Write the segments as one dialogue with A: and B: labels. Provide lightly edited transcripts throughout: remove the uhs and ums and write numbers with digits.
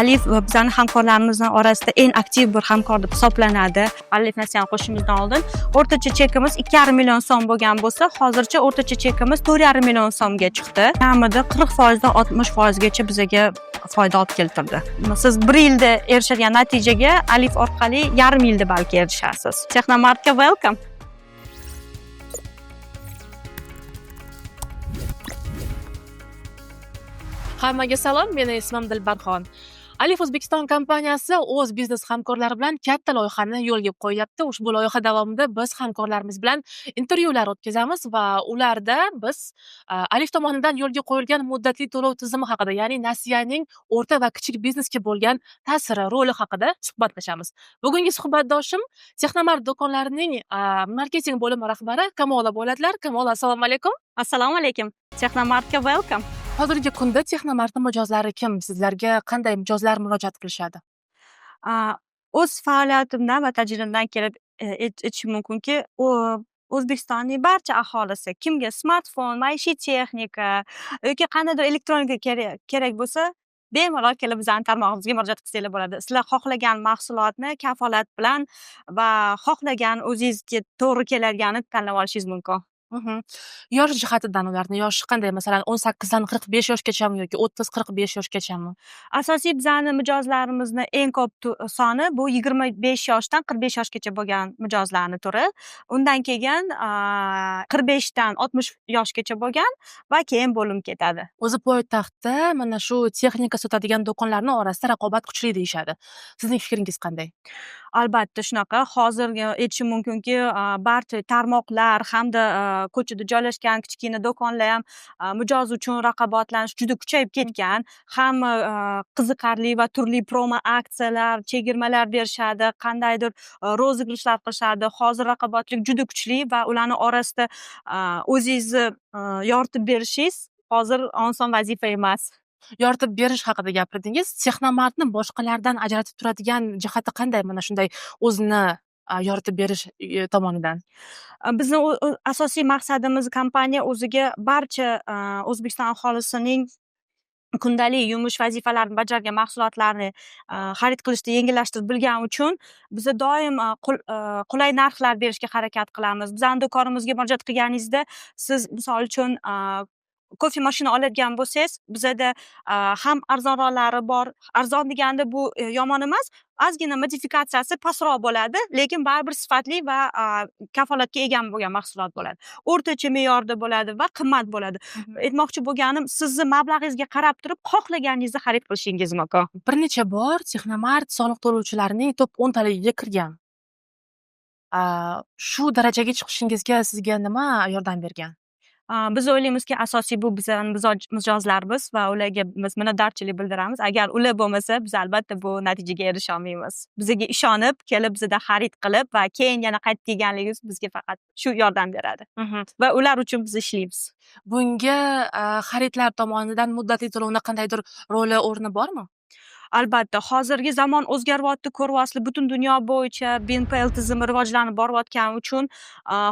A: Alif bizning hamkorlarimizning orasida eng aktiv bir hamkor deb hisoblanadi. Alif Nasiyan qo'shishimizdan oldin o'rtacha chekimiz 2,5 million so'm bo'lgan bo'lsa, hozircha o'rtacha chekimiz 4,5 million so'mga chiqdi. Kamida 40% dan 60% gacha bizga foyda olib keltirdi. Siz 1 yilda erishadigan natijaga Alif orqali yarim yilda balki erishasiz. Texnomartga welcome.
B: Hammaga salom, meni ismim Dilbarxon. Alif O'zbekiston kompaniyasi o'z biznes hamkorlari bilan katta loyihani yo'lga qo'yyapti. Ushbu loyiha davomida biz hamkorlarimiz bilan intervyular o'tkazamiz va ularda biz Alif tomonidan yo'lga qo'yilgan muddatli to'lov tizimi haqida, ya'ni nasiyaning o'rta va kichik biznesga bo'lgan ta'siri, roli haqida suhbatlashamiz. Bugungi suhbatdoshim Texnomart do'konlarining marketing bo'limi rahbari Kamola bo'ladilar. Kamola, assalomu alaykum.
A: Assalomu alaykum. Texnomartga welcome.
B: Hozirgi kunda Texnomartning mijozlari kim? Sizlarga qanday mijozlar murojaat qilishadi?
A: O'z faoliyatimdan va tajribamdan kelib aytishim mumkinki, O'zbekistonning barcha aholisi kimga smartfon, maishiy texnika yoki qandaydir elektronika kerak bo'lsa, bemalol kelib bizning tarmog'imizga murojaat qilsanglar bo'ladi. Sizlar xohlagan mahsulotni kafolat bilan va xohlagan o'zingizga to'g'ri keladiganini tanlab olishingiz mumkin.
B: Yosh jihatidan ularni yoshi qanday? Masalan, 18 dan 45 yoshgachami yoki 30-45 yoshgachami?
A: Asosiy bizning mijozlarimizni eng ko'p soni bu 25 yoshdan 45 yoshgacha bo'lgan mijozlarning turi. Undan keyin 45 dan 60 yoshgacha bo'lgan va keyin bo'lim ketadi.
B: O'zi poytaxtda mana shu texnika sotadigan do'konlarning orasida raqobat kuchli deyishadi. Sizning fikringiz qanday?
A: Albatta shunaqa. Hozirgi aytishim mumkinki, barcha tarmoqlar hamda ko'chada joylashgan kichkina do'konlar ham mijoz uchun raqobatlanish juda kuchayib ketgan. Hamma qiziqarli va turli promo aksiyalar, chegirmalar berishadi, qandaydir rozыгрышlar qilishadi. Hozir raqobatlik juda kuchli va ularning orasida o'zingizni yoritib berishingiz hozir oson vazifa emas.
B: Yoritib berish haqida gapirdingiz. Texnomartni boshqalardan ajratib turadigan jihati qanday? Mana shunday o'zini yoritib berish tomonidan.
A: Bizni asosiy maqsadimiz kompaniya o'ziga barcha O'zbekiston aholisining kundalik yumush vazifalarini bajargan mahsulotlarni xarid qilishda yengillashtirib bilgani uchun biz doim qulay narxlar berishga harakat qilamiz. Bizning do'konimizga murojaat qilganingizda siz misol uchun kofe mashina oladigan bo'lsangiz, bizada ham arzonroqlari bor. Arzon deganda bu yomon emas, ozgina modifikatsiyasi pastroq bo'ladi, lekin baribir sifatli va kafolatga ega bo'lgan mahsulot bo'ladi. O'rtacha me'yorda bo'ladi va qimmat bo'ladi. Aytmoqchi bo'lganim, sizni mablag'ingizga qarab turib, xohlaganingizni xarid qilishingiz mumkin.
B: Bir necha bor Texnomart soliq to'lovchilarining top 10 taligiga kirgan. Shu darajaga chiqishingizga sizga nima yordam bergan?
A: Biz o'ylaymizki, asosiy bu bizning mijozlarimiz va ularga biz minnatdorchilik bildiramiz. Agar ular bo'lmasa, biz albatta bu natijaga erisha olmaymiz. Bizga ishonib, kelib bizda xarid qilib va keyin yana qaytib kelganligingiz bizga faqat shu yordam beradi. Va ular uchun biz ishlaymiz.
B: Bunga xaridlar tomonidan muddatli to'lovni qandaydir roli, o'rni bormi?
A: Albatta, hozirgi zamon o'zgaryapti, ko'ryapsizlar, butun dunyo bo'yicha BNPL tizimi rivojlanib borayotgani uchun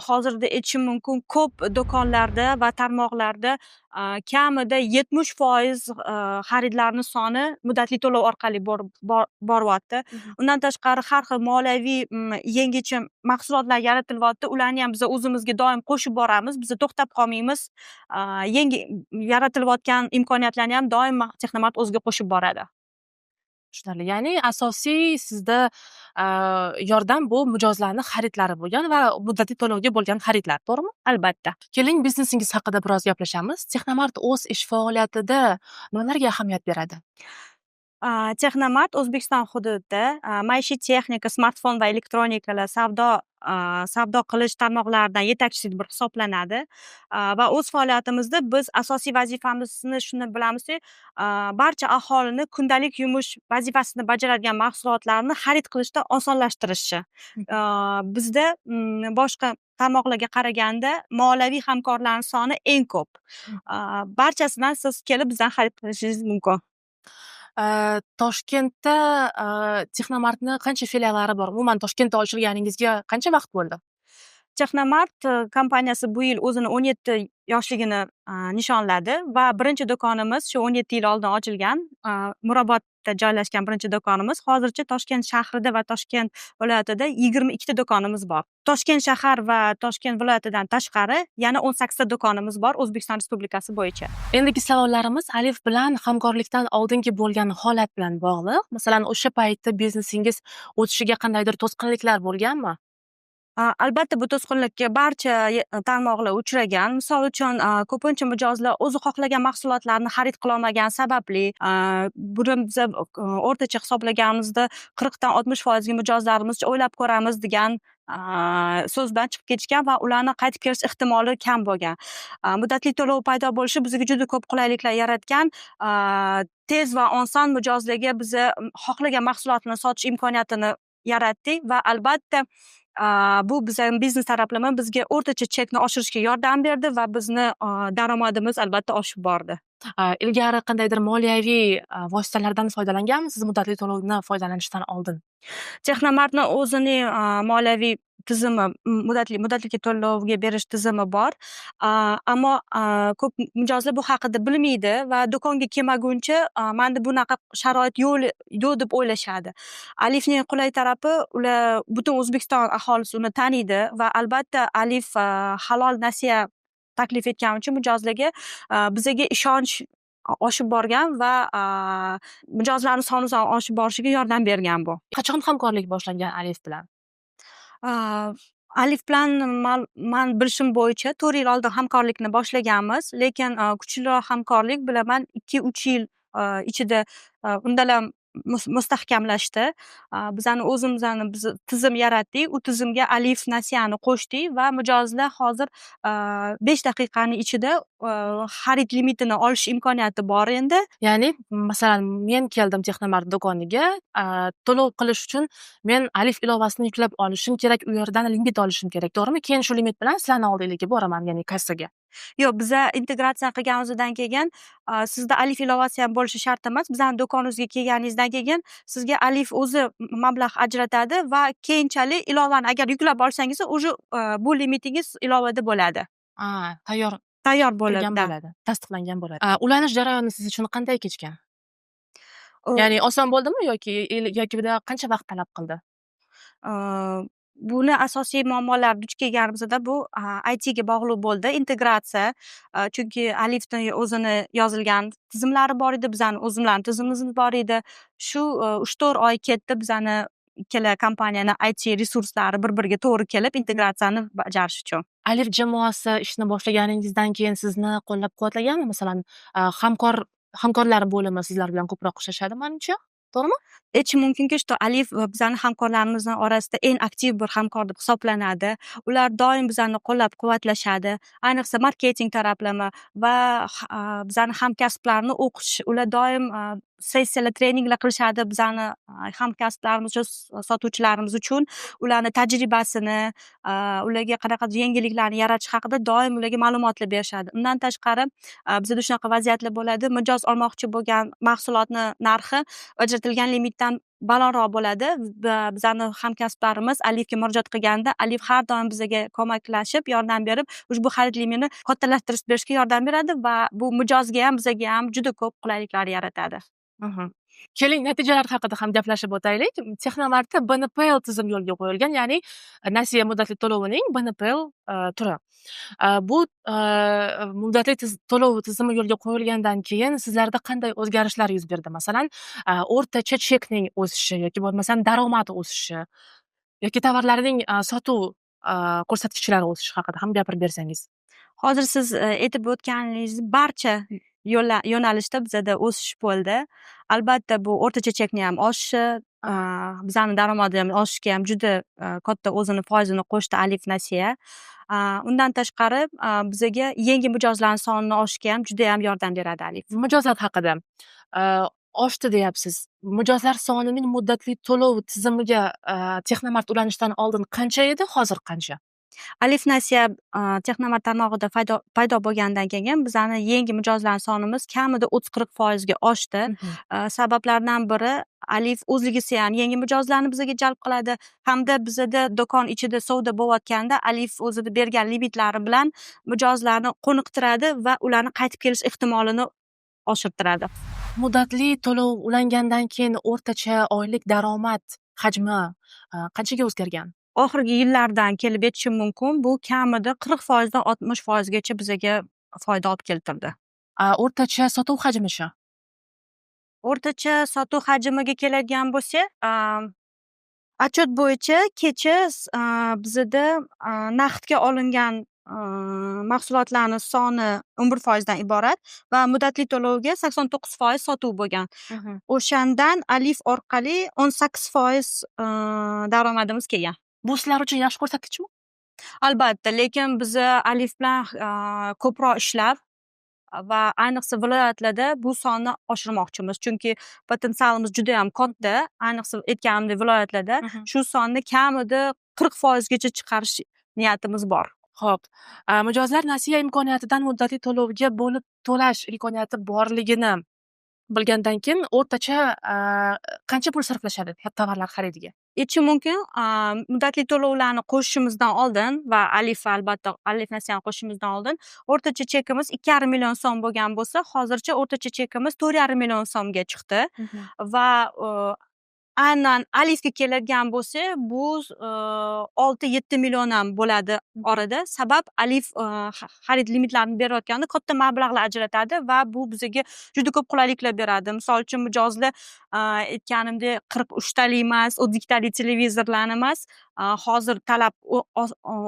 A: hozirda aytishim mumkin, ko'p do'konlarda va tarmoqlarda kamida 70% xaridlarning soni muddatli to'lov orqali boryapti. Undan tashqari har xil moliyaviy yangicha mahsulotlar yaratilyapti. Ularni ham biz o'zimizga doim qo'shib boramiz. Biz to'xtab qolmaymiz. Yangi yaratilayotgan imkoniyatlarni ham doim Texnomart o'ziga qo'shib boradi.
B: Tushunarli. Ya'ni asosiy sizda yordam bu mijozlarning xaridlari bo'lgan va muddatli to'lovga bo'lgan xaridlar, to'g'rimi?
A: Albatta.
B: Keling, biznesingiz haqida biroz gaplashamiz. Texnomart o'z ish faoliyatida nimalarga ahamiyat beradi?
A: Texnomart O'zbekiston hududida maishiy texnika, smartfon va elektronikalar savdo qilish tarmoqlaridan yetakchisi deb hisoblanadi. Va o'z faoliyatimizda biz asosiy vazifamizni shuni bilamizki, barcha aholini kundalik yumush vazifasini bajaradigan mahsulotlarni xarid qilishda osonlashtirishi. Bizda boshqa tarmoqlarga qaraganda moliyaviy hamkorlarning soni eng ko'p. Barchasidan siz kelib bizdan xarid qilishingiz mumkin.
B: Toshkentda Texnomartning qancha filiallari bor? Umuman Toshkentda ochilganingizga qancha vaqt bo'ldi?
A: Texnomart kompaniyasi bu yil o'zini 17 yoshligini nishonladi va birinchi do'konimiz shu 17 yil oldin ochilgan. Mirobodda joylashgan birinchi do'konimiz. Hozircha Toshkent shahrida va Toshkent viloyatida 22 ta do'konimiz bor. Toshkent shahar va Toshkent viloyatidan tashqari yana 18 ta do'konimiz bor O'zbekiston Respublikasi bo'yicha.
B: Endigi savollarimiz Alif bilan hamkorlikdan oldingi bo'lgan holat bilan bog'liq. Masalan, o'sha paytda biznesingiz o'tishiga qandaydir to'sqinliklar bo'lganmi?
A: Albatta bu to'sqinlikka barcha tarmoqlar uchragan. Misol uchun, ko'pincha mijozlar o'zi xohlagan mahsulotlarni xarid qilolmagani sababli, buni biza o'rtacha hisoblaganimizda 40 dan 60% mijozlarimizcha o'ylab ko'ramiz degan so'z bilan chiqib ketishgan va ularni qaytib kelish ehtimoli kam bo'lgan. Muddatli to'lov paydo bo'lishi bizga juda ko'p qulayliklar yaratgan. Tez va oson mijozlarga biza xohlagan mahsulotni sotish imkoniyatini yaratdik va albatta bu bizning biznes taraflama bizga o'rtacha chekni oshirishga yordam berdi va bizni daromadimiz albatta oshib bordi.
B: Ilgari qandaydir moliyaviy vositalardan foydalanganmisiz muddatli to'lovni foydalanishdan oldin?
A: Texnomartni o'zining moliyaviy tizimi, muddatli to'lovga berish tizimi bor. Ammo ko'p mijozlar bu haqida bilmaydi va do'konga kelmaguncha manda bunaqa sharoit yo'q deb o'ylashadi. Alifning qulay tarafi, ular butun O'zbekiston aholisi uni taniydi va albatta Alif halol nasiya taklif etgani uchun mijozlarga bizaga ishonch oshib borgan va mijozlarning soni oshib borishiga yordam bergan bu.
B: Qachon hamkorlik boshlangan Alif bilan?
A: Alif bilan man bilishim bo'yicha 4 yil oldin hamkorlikni boshlaganmiz, lekin kuchliroq hamkorlik bilaman 2-3 yil ichida undan mustahkamlashdi. Bizani o'zimizni tizim yaratdik. U tizimga Alif nasiyani qo'shdik va mijozlar hozir 5 daqiqaning ichida xarid limitini olish imkoniyati bor endi.
B: Ya'ni, masalan, men keldim Texnomart do'koniga, to'lov qilish uchun men Alif ilovasini yuklab olishim kerak, u yerdan limit olishim kerak, to'g'rimi? Keyin shu limit bilan sizlarni oldingizga boraman, ya'ni kassaga.
A: Yo'q, biza integratsiya qilganimizdan keyin sizda Alif ilovasi ham bo'lishi shart emas. Bizning do'konimizga kelganingizdan keyin sizga Alif o'zi mablag' ajratadi va keyinchalik ilovani agar yuklab olsangiz, уже bu limitingiz ilovada bo'ladi. Tayyor bo'ladi.
B: Tasdiqlangan bo'ladi. Ulanish jarayoni siz uchun qanday kechgan? Ya'ni oson bo'ldimi yoki qancha vaqt talab qildi?
A: Buni asosiy muammolar duch kelganimizda bu IT ga bog'liq bo'ldi, integratsiya. Chunki Alifning o'zini yozilgan tizimlari bor edi, bizning o'zimizning tizimimiz bor edi. Shu 3-4 oy ketdi bizani ikkala kompaniyani IT resurslari bir-biriga to'g'ri kelib integratsiyani bajarish uchun.
B: Alif jamoasi ishni boshlaganingizdan keyin sizni qo'llab-quvvatlaganmi? Masalan, hamkorlar bo'limi sizlar bilan ko'proq ishlashadi, menimcha. To'g'rimi?
A: Aytishim mumkinki, что Alif bizning hamkorlarimizning orasida eng aktiv bir hamkor deb hisoblanadi. Ular doim bizani qo'llab-quvvatlashadi. Ayniqsa marketing taraflama va bizning hamkasblarni o'qish. Ular doim sessiyalar, treninglar qilishadi bizani hamkasblarimiz uchun, sotuvchilarimiz uchun. Ularning tajribasini, ularga qanaqa yangiliklarni yaratish haqida doim ularga ma'lumotlar berishadi. Undan tashqari, bizda shunaqa vaziyatlar bo'ladi. Mijoz olmoqchi bo'lgan mahsulotni narxi ajratilgan limitdan balandroq bo'ladi va bizning hamkasblarimiz Alifga murojaat qilganda Alif har doim bizga ko'maklashib, yordam berib, ushbu xarid limitini kattalashtirib berishga yordam beradi va bu mijozga ham, bizga ham juda ko'p qulayliklar yaratadi.
B: Keling, natijalar haqida ham gaplashib o'taylik. Texnomartda BNPL tizim yo'lga qo'yilgan, ya'ni nasiya muddatli to'lovining BNPL turi. Bu muddatli to'lov tizimi yo'lga qo'yilgandan keyin sizlarda qanday o'zgarishlar yuz berdi? Masalan, o'rtacha chekning o'sishi yoki bo'lmasam daromad o'sishi yoki tovarlarning sotuv ko'rsatkichlari o'sishi haqida ham gapirib bersangiz.
A: Hozir siz aytib o'tganingiz barcha yo'nalishda bizada o'sish bo'ldi. Albatta bu o'rtacha chekni ham oshishi, bizning daromadi ham oshishiga ham juda katta o'zini foizini qo'shdi Alif nasiya. Undan tashqari bizaga yangi mijozlarning sonini oshishga ham juda ham yordam beradi Alif.
B: Mijozlar haqida oshdi deyapsiz. Mijozlar sonining muddatli to'lov tizimiga Texnomart ulanishdan oldin qancha edi, hozir qancha?
A: Alif Nasiya Texnomart tarmog'ida paydo bo'lgandan keyin bizani yangi mijozlarning sonimiz kamida 30-40% oshdi. Sabablaridan biri Alif o'zligisi ham yangi mijozlarni bizga jalb qiladi hamda bizada do'kon ichida savdo bo'layotganda Alif o'zida bergan limitlari bilan mijozlarni qoniqtiradi va ularni qaytib kelish ehtimolini oshirtiradi.
B: Muddatli to'lov ulangandan keyin o'rtacha oylik daromad hajmi qanchaga o'zgargan?
A: Oxirgi yillardan kelib aytishim mumkin, bu kamida 40% dan 60% gacha bizaga foyda olib keltirdi.
B: O'rtacha sotuv hajmi-chi?
A: O'rtacha sotuv hajmiga keladigan bo'lsak, отчет bo'yicha kecha bizada naqdga olingan mahsulotlarning soni 11% dan iborat va muddatli to'lovga 89% sotuv bo'lgan. O'shandan Alif orqali 18% daromadimiz kelgan.
B: Bu sizlar uchun yaxshi ko'rsatkichmi?
A: Albatta, lekin biz Alif bilan ko'proq ishlab va ayniqsa viloyatlarda bu sonni oshirmoqchimiz. Chunki potensialimiz juda ham katta. Ayniqsa aytganimdek viloyatlarda shu sonni kamida 40% gacha chiqarish niyatimiz bor.
B: Xo'p, mijozlar nasiya imkoniyatidan muddatli to'lovga bo'lib to'lash imkoniyati borligini bilgandan keyin o'rtacha qancha pul sarflashadi tovarlar xaridiga?
A: Aytishim mumkin, muddatli to'lovlarni qo'shishimizdan oldin va albatta Alif Nasiyani qo'shishimizdan oldin o'rtacha chekimiz 2,5 million so'm bo'lgan bo'lsa, hozircha o'rtacha chekimiz 4,5 million so'mga chiqdi va aynan Alifga keladigan bo'lsa, bu 6-7 million ham bo'ladi orada. Sabab Alif xarid limitlarini berayotganda katta mablag'lar ajratadi va bu bizga juda ko'p qulayliklar beradi. Misol uchun mijozlar aytganimdek 43 talik emas, 12 talik televizorlarni emas, hozir talab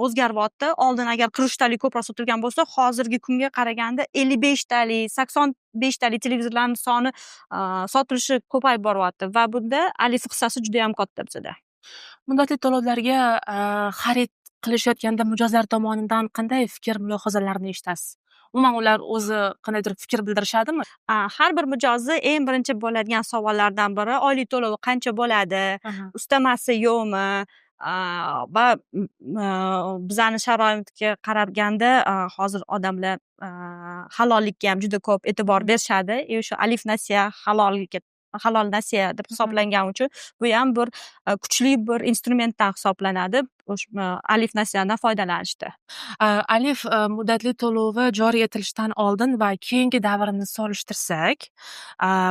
A: o'zgaryapti. Oldin agar 43 talik ko'proq sotilgan bo'lsa, hozirgi kunga qaraganda 55 talik, 85 talik televizorlarning soni sotilishi ko'payib boryapti va bunda Alif hissasi juda ham katta bizada.
B: Muddatli to'lovlarga xarid qilishayotganda mijozlar tomonidan qanday fikr mulohazalarni eshitasiz? Umuman ular o'zi qandaydir fikr bildirishadimi?
A: Har bir mijozni eng birinchi bo'ladigan savollardan biri oylik to'lovi qancha bo'ladi, ustamasi yo'qmi va bizani sharoitga qaraganda hozir odamlar halollikka ham juda ko'p e'tibor berishadi. O'sha Alif Nasiya halol nasiya deb hisoblangani uchun bu ham bir kuchli bir instrumentdan hisoblanadi Alif Nasiyadan foydalanishda.
B: Alif muddatli to'lovi joriy etilishdan oldin va keyingi davrni solishtirsak,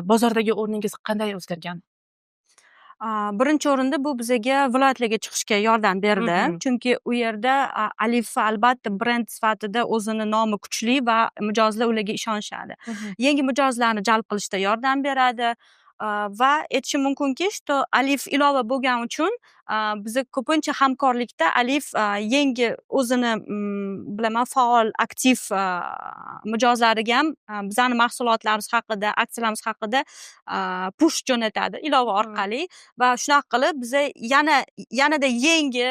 B: bozordagi o'rningiz qanday o'zgargan?
A: Birinchi o'rinda bu bizga viloyatlarga chiqishga yordam berdi. Chunki u yerda Alif albatta brend sifatida o'zini nomi kuchli va mijozlar ularga ishonishadi. Yangi mijozlarni jalb qilishda yordam beradi va aytishim mumkinki, что Alif ilova bo'lgani uchun biza ko'pincha hamkorlikda Alif yangi o'zini bilaman faol, aktiv mijozlariga ham bizani mahsulotlarimiz haqida, aksiyalarimiz haqida push jo'natadi ilova orqali va shunaqa qilib biza yanada yangi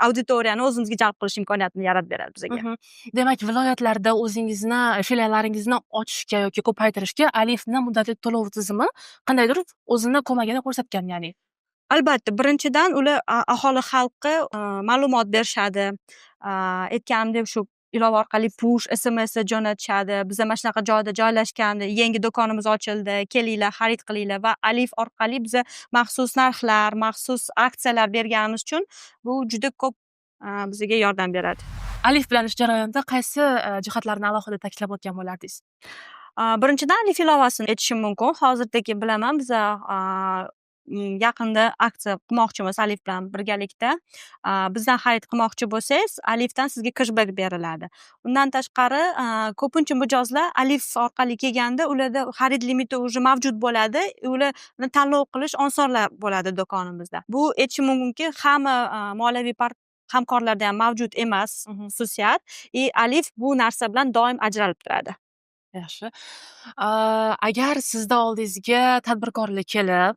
A: auditoriyani o'zimizga jalb qilish imkoniyatini yaratib beradi bizga.
B: Demak, viloyatlarda o'zingizni filiallaringizni ochishga yoki ko'paytirishga Alifni muddatli to'lov tizimi qandaydir o'zini ko'magini ko'rsatgan, ya'ni.
A: Albatta, birinchidan ular aholi xalqqa ma'lumot berishadi. Aytganimdek shu ilova orqali push, SMS jo'natishadi. Biza mana shunaqa joyda joylashgan, yangi do'konimiz ochildi, kelinglar, xarid qilinglar va Alif orqali biza maxsus narxlar, maxsus aksiyalar berganimiz uchun bu juda ko'p bizga yordam beradi.
B: Alif bilan ish jarayonida qaysi jihatlarni alohida ta'kidlab o'tgan bo'lardingiz?
A: Birinchidan Alif ilovasini aytishim mumkin. Hozirdagi bilaman biz yaqinda aksiya qilmoqchimiz Alif bilan birgalikda. Bizdan xarid qilmoqchi bo'lsangiz, Alifdan sizga cashback beriladi. Undan tashqari, ko'pincha mijozlar Alif orqali kelganda ularda xarid limiti уже mavjud bo'ladi. Ularni tanlov qilish osonlar bo'ladi do'konimizda. Bu aytishim mumkinki, hamma moliyaviy hamkorlarda ham mavjud emas xususiyat. Alif bu narsa bilan doim ajralib turadi.
B: Yaxshi. Agar sizda oldingizga tadbirkorlar kelib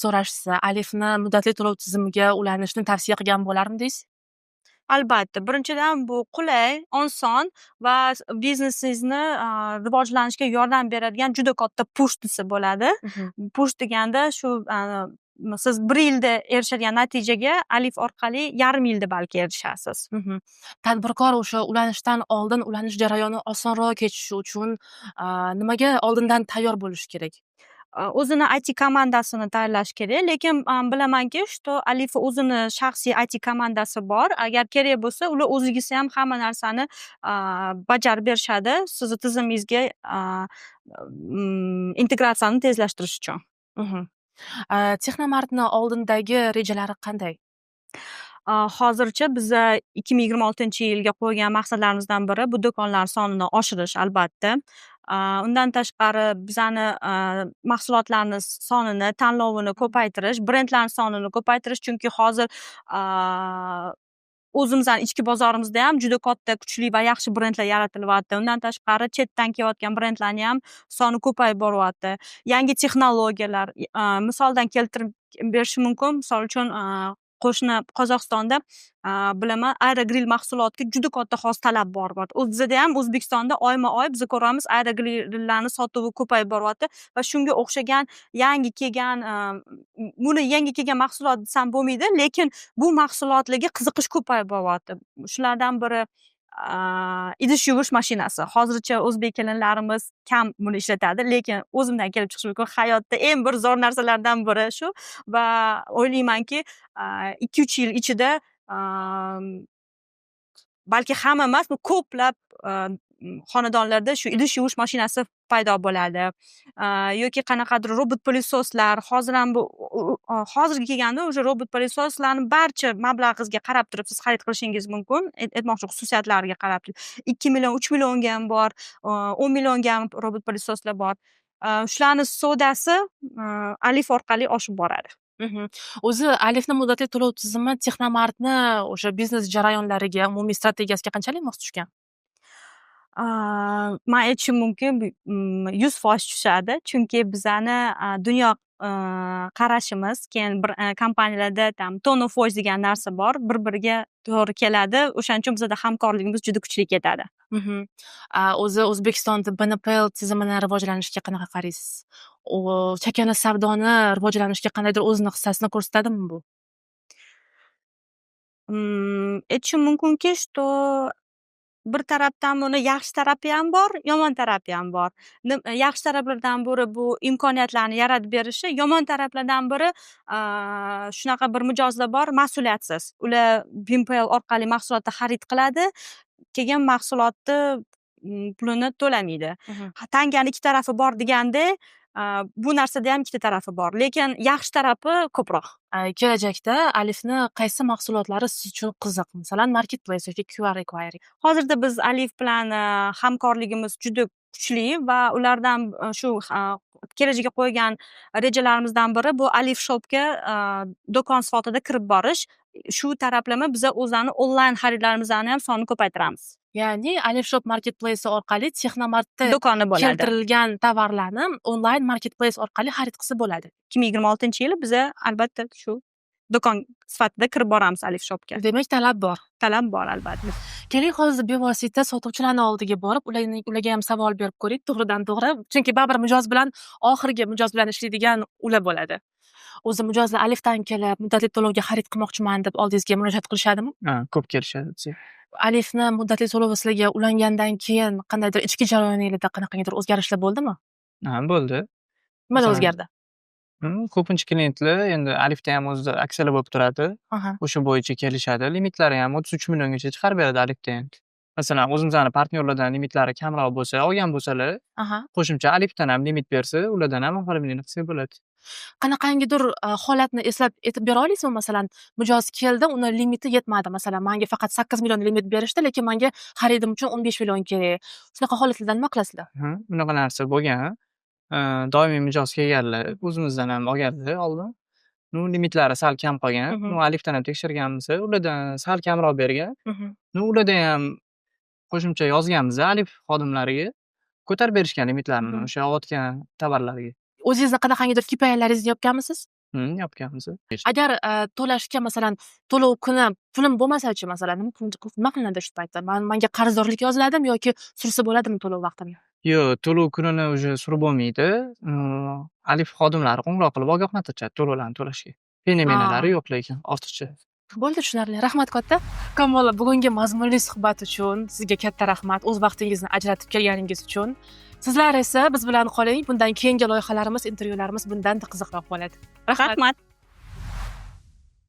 B: so'rashsa, Alifni muddatli to'lov tizimiga ulanishni tavsiya qilgan bo'larmidingiz?
A: Albatta, birinchidan bu qulay, oson va biznesingizni rivojlanishiga yordam beradigan juda katta pushtisi bo'ladi. Push deganda shu siz 1 yilda erishadigan natijaga Alif orqali yarim yilda balki erishasiz.
B: Tadbirkor o'sha ulanishdan oldin ulanish jarayoni osonroq kechishi uchun nimaga oldindan tayyor bo'lishi kerak?
A: O'zini IT komandasini tayyorlash kerak, lekin bilamanki, что Alifni o'zini shaxsiy IT komandasi bor. Agar kerak bo'lsa, ular o'zigisi ham hamma narsani bajarib berishadi sizni tizimingizga integratsiyani tezlashtirish uchun.
B: Texnomartni oldindagi rejalari qanday?
A: Hozircha biza 2026-yilga qo'ygan maqsadlarimizdan biri bu do'konlar sonini oshirish albatta. Undan tashqari bizani mahsulotlarni sonini, tanlovini ko'paytirish, brendlarni sonini ko'paytirish, chunki hozir o'zimizni ichki bozorimizda ham juda katta, kuchli va yaxshi brendlar yaratilyapti. Undan tashqari chetdan kelayotgan brendlarni ham soni ko'payib boryapti. Yangi texnologiyalar, misoldan keltirib berishim mumkin. Misol uchun, qo'shni Qozog'istonda bilaman, aerogrill mahsulotiga juda katta xos talab bor. Bizda ham O'zbekistonda oyma-oy biz ko'ramiz, aerogrillarni sotuvi ko'payib boryapti va shunga o'xshagan yangi kelgan mahsulot desam bo'lmaydi, lekin bu mahsulotlarga qiziqish ko'payib boryapti. Shulardan biri idish yuvish mashinasi. Hozircha o'zbek kelinlarimiz kam buni ishlatadi, lekin o'zimdan kelib chiqishi mumkin. Hayotda eng bir zo'r narsalardan biri shu va o'ylaymanki, 2-3 yil ichida balki hamma emas, bu ko'plab xonadonlarda shu idish yuvish mashinasi paydo bo'ladi. Yoki qanaqadir robot pылесосlar, hozir ham bu hozirgi kelganda o'sha robot pылесосlarni barcha mablag'ingizga qarab turib siz xarid qilishingiz mumkin. Aytmoqchi, xususiyatlariga qarab. 2 million, 3 millionga ham bor, 10 millionga ham robot pылесосlar bor. Shularni savdosi Alif orqali oshib boradi.
B: O'zi Alifni muddatli to'lov tizimi Texnomartni o'sha biznes jarayonlariga, umumiy strategiyasiga qanchalik mos tushgan?
A: Men aytishim mumkin, 100% tushadi, chunki bizani dunyo qarashimiz, keyin bir kompaniyalarda tam tone of voice degan narsa bor, bir-biriga to'g'ri keladi. O'shaning uchun bizda hamkorligimiz juda kuchli ketadi.
B: O'zi O'zbekistonda BNPL tizimini rivojlanishiga qanaqa qaraysiz? Chakana savdoni rivojlanishiga qandaydir o'zini hissasini ko'rsatadimi bu?
A: Aytishim mumkinki, что bir tarafdan buni yaxshi tarafi ham bor, yomon tarafi ham bor. Yaxshi taraflardan biri bu imkoniyatlarni yaratib berishi, yomon taraflardan biri shunaqa bir mijozlar bor, mas'uliyatsiz. Ular BNPL orqali mahsulotni xarid qiladi, keyin mahsulotni pulini to'lamaydi. Tanganing ikki tarafi bor degandek, bu narsada ham ikkita tarafi bor, lekin yaxshi tarafi ko'proq.
B: Kelajakda Alifni qaysi mahsulotlari siz uchun qiziq? Masalan, marketplace yoki QR acquiring.
A: Hozirda biz Alif bilan hamkorligimiz juda kuchli va ulardan shu kelajakka qo'ygan rejalarimizdan biri bu Alif shopga do'kon sifatida kirib borish. Shu taraflama biza o'zlarini onlayn xaridlarimizni ham sonini ko'paytiramiz.
B: Ya'ni Alif shop marketplace orqali Texnomartda
A: do'koni bo'ladi.
B: Keltirilgan tovarlarni onlayn marketplace orqali xarid qilsa bo'ladi.
A: 2026-yili biza albatta shu do'kon sifatida kirib boramiz Alif shopga.
B: Demak, talab bor.
A: Talab bor, albatta.
B: Keling, hozir bevosita sotuvchilarning oldiga borib, ularga ham savol berib ko'ring, to'g'ridan-to'g'ri. Chunki baribir mijoz bilan, oxirgi mijoz bilan ishlaydigan ular bo'ladi. O'zi mijozlar Alifdan kelib, muddatli to'lovga xarid qilmoqchiman deb oldingizga murojaat qilishadimi?
C: Ko'p kelishadi.
B: Alifni muddatli to'lovi sizlarga ulangandan keyin qandaydir ichki jarayoningizda qanaqangidir o'zgarishlar bo'ldimi?
C: Bo'ldi.
B: Nimada o'zgardi?
C: Ko'pincha klientlar endi Alifda ham o'zida aksiyalar bo'lib turadi. O'sha bo'yicha kelishadi. Limitlari ham 33 milliongacha chiqarib beradi Alifda endi. Masalan, o'zimizning partnyorlardan limitlari kamroq bo'lsa, olgan bo'lsalar, qo'shimcha Alifdan ham limit bersa, ulardan ham oxirgi qilsa bo'ladi.
B: Qanaqangidir holatni eslab aytib bera olasizmi? Masalan, mijoz keldi, uni limiti yetmadi. Masalan, menga faqat 8 million limit berishdi, lekin menga xaridim uchun 15 million kerak. Shunaqa holatlardan nima qilasizlar?
C: Bunaqa narsa bo'lgan. Doimiy mijoz kelganlar, o'zimizdan ham olganlar oldin. Limitlari sal kam qolgan. Alifdan ham tekshirganmiz, ulardan sal kamroq bergan. Ularda ham qo'shimcha yozganmiz Alif xodimlariga. Ko'tarib berishgan limitlarni o'sha olayotgan tovarlarga.
B: O'zingizni qanaqangidir KPIlaringizni yopganmisiz?
C: Yopganmiz.
B: Agar to'lashga, masalan, to'lov kuni pulim bo'lmasa-chi, masalan, nima qilinadi shu paytda? Menga qarzdorlik yoziladimi yoki sursa bo'ladimi to'lov vaqtini?
C: Yo'q, to'lov kunini уже surib bo'lmaydi. Alif xodimlari qo'ng'iroq qilib ogohlantirishadi to'lovlarni to'lashga. Fenomenalari yo'q lekin ortiqcha.
B: Bo'ldi, tushunarli. Rahmat katta. Kamolla, bugungi mazmunli suhbat uchun sizga katta rahmat. O'z vaqtingizni ajratib kelganingiz uchun. Sizlar esa biz bilan qoling. Bundan keyingi loyihalarimiz, intervyularimiz bundan qiziqroq bo'ladi. Rahmat.
A: Rahmat.